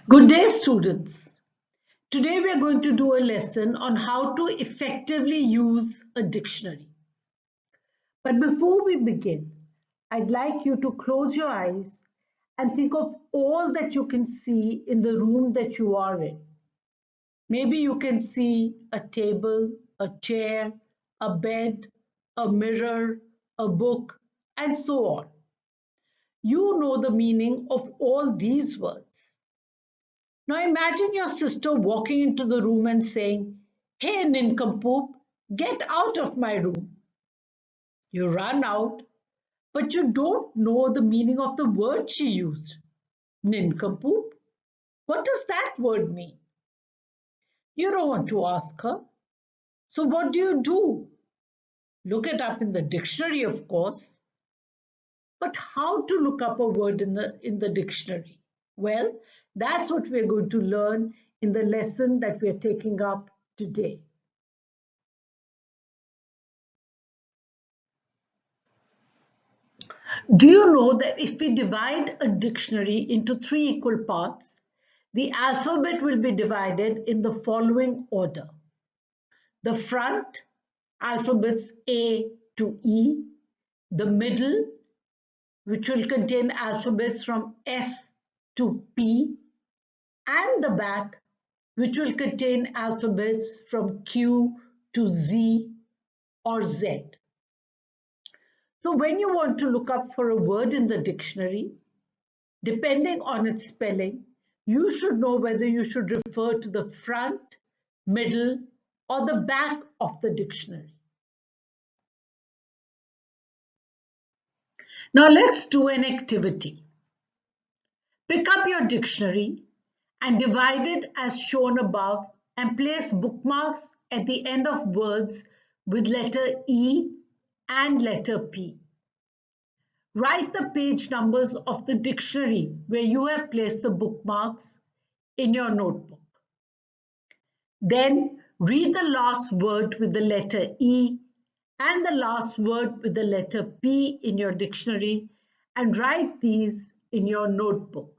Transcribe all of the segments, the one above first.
Good day, students. Today we are going to do a lesson on how to effectively use a dictionary. But before we begin, I'd like you to close your eyes and think of all that you can see in the room that you are in. Maybe you can see a table, a chair, a bed, a mirror, a book, and so on. You know the meaning of all these words. Now imagine your sister walking into the room and saying, "Hey, nincompoop, get out of my room." You run out, but you don't know the meaning of the word she used. Nincompoop? What does that word mean? You don't want to ask her. So what do? Look it up in the dictionary, of course. But how to look up a word in the dictionary? Well, that's what we're going to learn in the lesson that we're taking up today. Do you know that if we divide a dictionary into three equal parts, the alphabet will be divided in the following order? The front, alphabets A to E, the middle, which will contain alphabets from F to P, and the back, which will contain alphabets from Q to Z or Z. So when you want to look up for a word in the dictionary, depending on its spelling, you should know whether you should refer to the front, middle, or the back of the dictionary. Now let's do an activity. Pick up your dictionary and divide it as shown above and place bookmarks at the end of words with letter E and letter P. Write the page numbers of the dictionary where you have placed the bookmarks in your notebook. Then read the last word with the letter E and the last word with the letter P in your dictionary and write these in your notebook.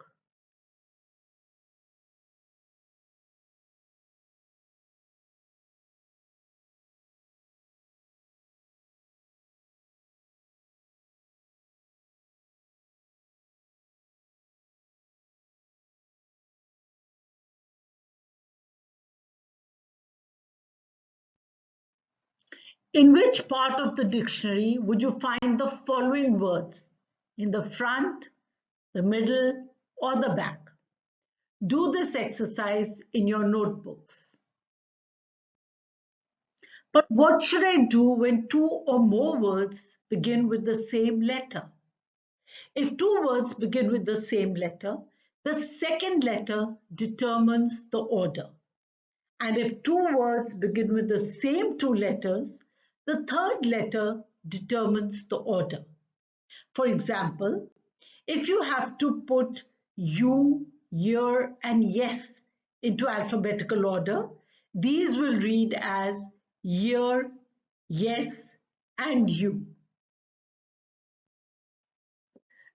In which part of the dictionary would you find the following words? In the front, the middle, or the back? Do this exercise in your notebooks. But what should I do when two or more words begin with the same letter? If two words begin with the same letter, the second letter determines the order. And if two words begin with the same two letters, the third letter determines the order. For example, if you have to put you, your, and yes into alphabetical order, these will read as year, yes, and you.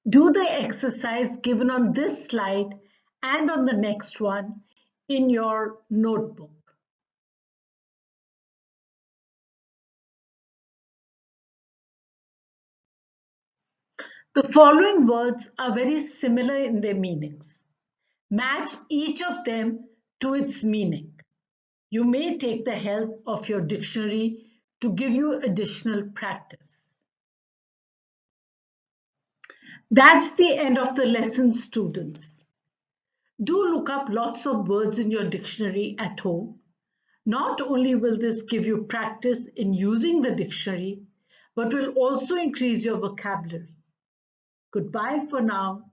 Do the exercise given on this slide and on the next one in your notebook. The following words are very similar in their meanings. Match each of them to its meaning. You may take the help of your dictionary to give you additional practice. That's the end of the lesson, students. Do look up lots of words in your dictionary at home. Not only will this give you practice in using the dictionary, but will also increase your vocabulary. Goodbye for now.